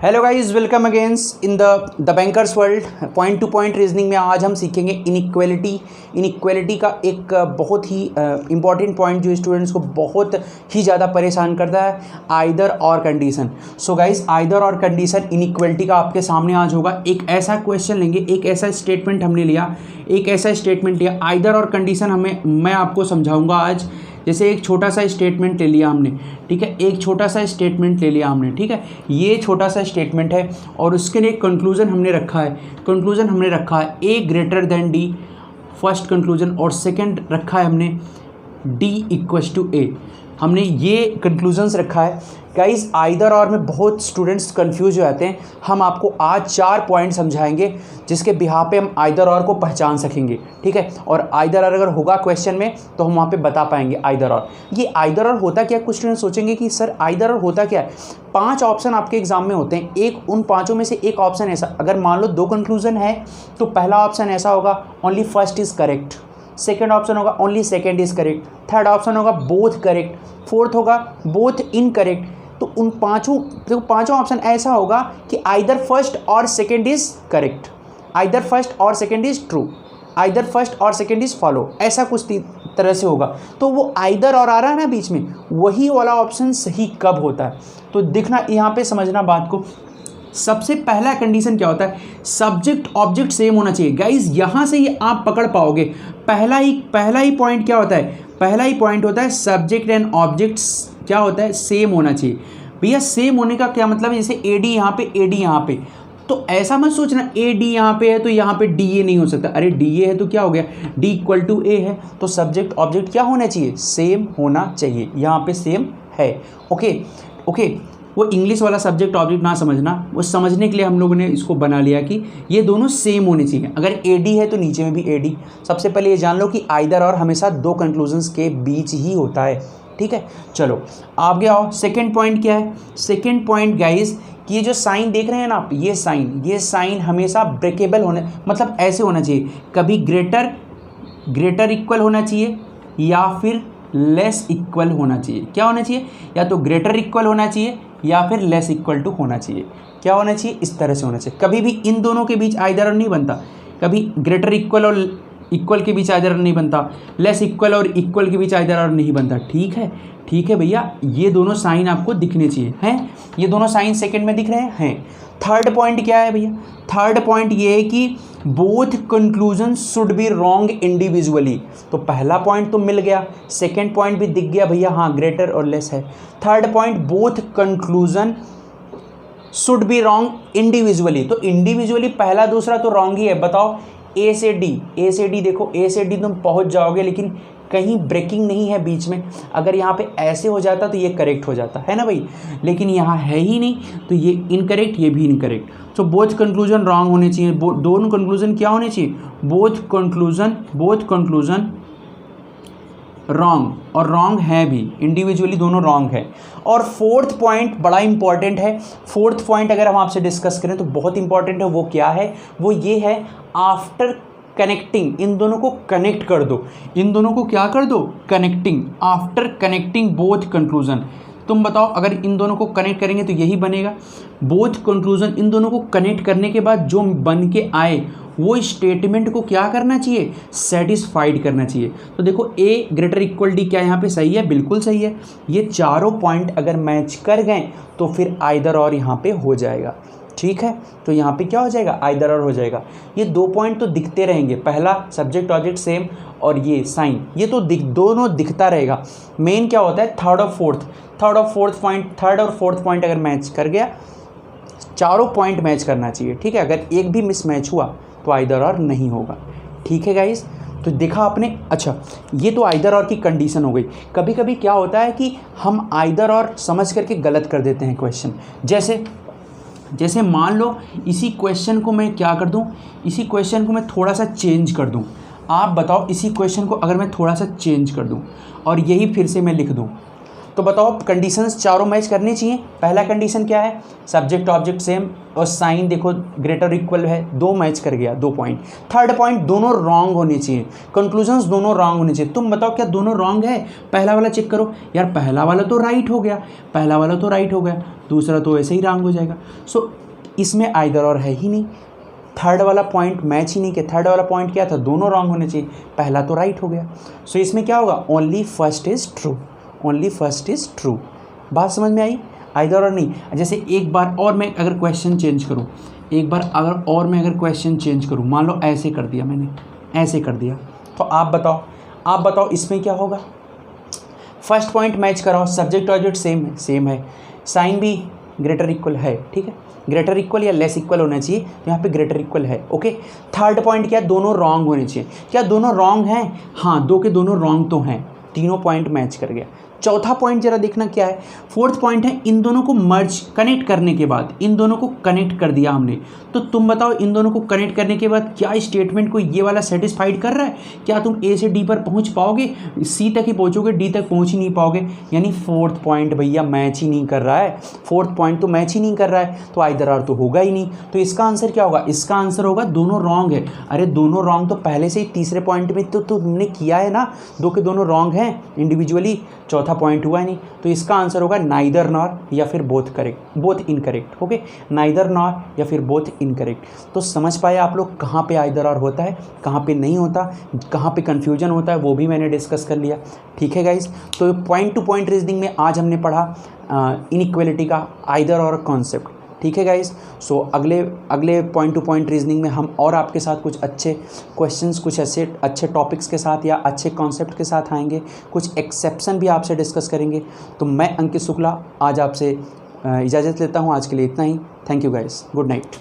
Hello guys, welcome against in the bankers world. Point two point reasoning में आज हम सीखेंगे इनइक्वालिटी का एक बहुत ही इंपॉर्टेंट पॉइंट जो स्टूडेंट्स को बहुत ही ज़्यादा परेशान करता है, आइदर और कंडीशन। सो गाइस, आइदर और कंडीशन इनइक्वालिटी का आपके सामने आज होगा। एक ऐसा क्वेश्चन लेंगे, एक ऐसा स्टेटमेंट हमने लिया, आइदर और कंडीशन मैं आपको समझाऊंगा आज। जैसे एक छोटा सा स्टेटमेंट ले लिया हमने, ठीक है, ठीक है, ये छोटा सा स्टेटमेंट है और उसके लिए कंक्लूजन हमने रखा है A greater than D, first conclusion, और सेकंड रखा है हमने डी इक्वल्स टू ए। हमने ये कंक्लूजन्स रखा है गाइस। आइदर और में बहुत स्टूडेंट्स कंफ्यूज हो जाते हैं। हम आपको आज 4 पॉइंट समझाएंगे जिसके बिहार पे हम आइदर और को पहचान सकेंगे, ठीक है। और आइदर और अगर होगा क्वेश्चन में तो हम वहाँ पे बता पाएंगे आइदर और। ये आइदर और होता क्या, कुछ स्टूडेंट सोचेंगे कि सर आइदर और होता क्या है। 5 ऑप्शन आपके एग्जाम में होते हैं, एक उन 5 में से एक ऑप्शन ऐसा, अगर मान लो 2 कंक्लूजन है तो पहला ऑप्शन ऐसा होगा only first is correct, second option होगा only second is correct, third option होगा बोथ करेक्ट, फोर्थ होगा बोथ इनकरेक्ट। तो उन पांचों ऑप्शन ऐसा होगा कि आइदर फर्स्ट और second is correct, either first और second is true, either first और सेकेंड इज फॉलो, ऐसा कुछ तरह से होगा। तो वो आइदर और आ रहा है ना बीच में, वही वाला ऑप्शन सही कब होता है। तो देखना यहाँ पे, समझना बात को। सबसे पहला कंडीशन क्या होता है, सब्जेक्ट ऑब्जेक्ट सेम होना चाहिए। गाइज यहाँ से ही आप पकड़ पाओगे। पहला ही पॉइंट क्या होता है, पहला ही पॉइंट होता है सब्जेक्ट एंड ऑब्जेक्ट्स क्या होता है, सेम होना चाहिए। भैया सेम होने का क्या मतलब है, जैसे ए डी यहाँ पे, ए डी यहाँ पे, तो ऐसा मत सोचना ए डी यहाँ पे है तो यहाँ पे डी ए नहीं हो सकता। अरे डी ए है तो क्या हो गया, डी इक्वल टू ए है, तो सब्जेक्ट ऑब्जेक्ट क्या होना चाहिए, सेम होना चाहिए। यहाँ पे सेम है। ओके, वो इंग्लिश वाला सब्जेक्ट ऑब्जेक्ट ना समझना, वो समझने के लिए हम लोगों ने इसको बना लिया कि ये दोनों सेम होने चाहिए। अगर ए डी है तो नीचे में भी ए डी। सबसे पहले ये जान लो कि आइदर और हमेशा 2 कंक्लूजन्स के बीच ही होता है, ठीक है। चलो आगे आओ। सेकंड पॉइंट क्या है, सेकंड पॉइंट गाइज, कि ये जो साइन देख रहे हैं ना आप, ये साइन हमेशा ब्रेकेबल होने, मतलब ऐसे होना चाहिए, कभी ग्रेटर इक्वल होना चाहिए या फिर लेस इक्वल होना चाहिए। क्या होना चाहिए, या तो ग्रेटर इक्वल होना चाहिए या फिर लेस इक्वल टू होना चाहिए। क्या होना चाहिए, इस तरह से होना चाहिए। कभी भी इन दोनों के बीच आइदर और नहीं बनता, कभी ग्रेटर इक्वल और इक्वल के बीच आइदर और नहीं बनता, लेस इक्वल और इक्वल के बीच आइदर और नहीं बनता। ठीक है भैया, ये दोनों साइन आपको दिखने चाहिए हैं, ये दोनों साइन सेकंड में दिख रहे हैं। थर्ड पॉइंट क्या है भैया, थर्ड पॉइंट ये है कि both conclusion should be wrong individually. तो पहला पॉइंट तो मिल गया, सेकंड पॉइंट भी दिख गया भैया, हाँ ग्रेटर और लेस है। Third point, both conclusion should be wrong individually, तो इंडिविजुअली पहला दूसरा तो रॉन्ग ही है। बताओ ए से डी देखो, ए से डी तुम पहुंच जाओगे लेकिन कहीं ब्रेकिंग नहीं है बीच में। अगर यहाँ पे ऐसे हो जाता तो ये करेक्ट हो जाता है ना भाई, लेकिन यहाँ है ही नहीं तो ये इनकरेक्ट, ये भी इनकरेक्ट। तो बोथ कंक्लूजन रॉन्ग होने चाहिए, दोनों कंक्लूजन क्या होने चाहिए, बोथ कंक्लूजन रॉन्ग, और रॉन्ग है भी, इंडिविजुअली दोनों रॉन्ग है। और फोर्थ पॉइंट बड़ा इंपॉर्टेंट है। फोर्थ पॉइंट अगर हम आपसे डिस्कस करें तो बहुत इंपॉर्टेंट है। वो क्या है, वो ये है आफ्टर कनेक्टिंग, इन दोनों को कनेक्ट कर दो, इन दोनों को क्या कर दो, connecting, after connecting both conclusion. तुम बताओ अगर इन दोनों को कनेक्ट करेंगे तो यही बनेगा बोथ कंक्लूजन। इन दोनों को कनेक्ट करने के बाद जो बन के आए वो स्टेटमेंट को क्या करना चाहिए, सेटिस्फाइड करना चाहिए। तो देखो ए ग्रेटर इक्वल डी क्या यहाँ पे सही है, बिल्कुल सही है। ये चारों पॉइंट अगर मैच कर गए तो फिर आइदर और यहाँ पे हो जाएगा, ठीक है। तो यहाँ पे क्या हो जाएगा, आइदर और हो जाएगा। ये 2 पॉइंट तो दिखते रहेंगे, पहला सब्जेक्ट ऑब्जेक्ट सेम और ये साइन, ये तो दोनों दिखता रहेगा। मेन क्या होता है, थर्ड और फोर्थ पॉइंट अगर मैच कर गया, चारों पॉइंट मैच करना चाहिए, ठीक है। अगर एक भी मिस मैच हुआ तो आइदर और नहीं होगा, ठीक है गाइस। तो देखा आपने, अच्छा ये तो आइदर और की कंडीशन हो गई। कभी कभी क्या होता है कि हम आइदर और समझ करके गलत कर देते हैं क्वेश्चन। जैसे मान लो इसी क्वेश्चन को मैं क्या कर दूं, इसी क्वेश्चन को मैं थोड़ा सा चेंज कर दूं। आप बताओ इसी क्वेश्चन को अगर मैं थोड़ा सा चेंज कर दूं और यही फिर से मैं लिख दूं, तो बताओ कंडीशंस चारों मैच करनी चाहिए। पहला कंडीशन क्या है, सब्जेक्ट ऑब्जेक्ट सेम और साइन देखो ग्रेटर इक्वल है, 2 मैच कर गया, 2 पॉइंट। थर्ड पॉइंट दोनों रॉन्ग होने चाहिए, कंक्लूजन्स दोनों रॉन्ग होने चाहिए। तुम बताओ क्या दोनों रॉन्ग है? पहला वाला चेक करो यार, पहला वाला तो राइट हो गया, पहला वाला तो राइट हो गया, दूसरा तो ऐसे ही रॉन्ग हो जाएगा। सो इसमें आइदर और है ही नहीं, थर्ड वाला पॉइंट मैच ही नहीं किया। थर्ड वाला पॉइंट क्या था, दोनों रॉन्ग होने चाहिए, पहला तो राइट हो गया। सो इसमें क्या होगा, only first is true, only first is true. बात समझ में आई, आइदर और नहीं। जैसे एक बार और मैं अगर क्वेश्चन चेंज करूँ, एक बार अगर और मैं अगर क्वेश्चन चेंज करूँ, मान लो ऐसे कर दिया मैंने, ऐसे कर दिया, तो आप बताओ इसमें क्या होगा। फर्स्ट पॉइंट मैच कराओ, सब्जेक्ट ऑब्जेक्ट सेम है, साइन भी ग्रेटर इक्वल है, ठीक है, ग्रेटर इक्वल या लेस इक्वल होना चाहिए, तो यहाँ पे ग्रेटर इक्वल है, ओके। थर्ड पॉइंट क्या, दोनों रॉन्ग होने चाहिए। क्या दोनों रॉन्ग हैं? हाँ, दो के दोनों रॉन्ग तो हैं, तीनों पॉइंट मैच कर गया। चौथा पॉइंट जरा देखना क्या है, फोर्थ पॉइंट है इन दोनों को मर्ज कनेक्ट करने के बाद, इन दोनों को कनेक्ट कर दिया हमने। तो तुम बताओ इन दोनों को कनेक्ट करने के बाद क्या स्टेटमेंट को ये वाला सेटिस्फाइड कर रहा है? क्या तुम ए से डी पर पहुंच पाओगे? सी तक ही पहुंचोगे, डी तक पहुंच ही नहीं पाओगे। यानी फोर्थ पॉइंट भैया मैच ही नहीं कर रहा है, फोर्थ पॉइंट तो मैच ही नहीं कर रहा है, तो आइदर आर तो होगा ही नहीं। तो इसका आंसर क्या होगा, इसका आंसर होगा दोनों रॉन्ग है। अरे दोनों रॉन्ग तो पहले से ही तीसरे पॉइंट में तो तुमने किया है ना, दो के दोनों रॉन्ग हैं इंडिविजुअली, चौथा पॉइंट हुआ नहीं। तो इसका आंसर होगा नाइदर नॉर या फिर both correct, both incorrect, okay, neither nor या फिर बोथ इनकरेक्ट। तो समझ पाए आप लोग कहाँ पे आइदर और होता है, कहाँ पे नहीं होता, कहाँ पे कन्फ्यूजन होता है, वो भी मैंने डिस्कस कर लिया, ठीक है गाइज। तो पॉइंट टू पॉइंट रीजनिंग में आज हमने पढ़ा इनइक्वालिटी का आइदर और कॉन्सेप्ट, ठीक है गाइज। सो अगले पॉइंट टू पॉइंट रीजनिंग में हम और आपके साथ कुछ अच्छे क्वेश्चंस, कुछ ऐसे अच्छे टॉपिक्स के साथ या अच्छे कॉन्सेप्ट के साथ आएंगे, कुछ एक्सेप्शन भी आपसे डिस्कस करेंगे। तो मैं अंकित शुक्ला आज आपसे इजाज़त लेता हूँ, आज के लिए इतना ही। Thank you guys, good night.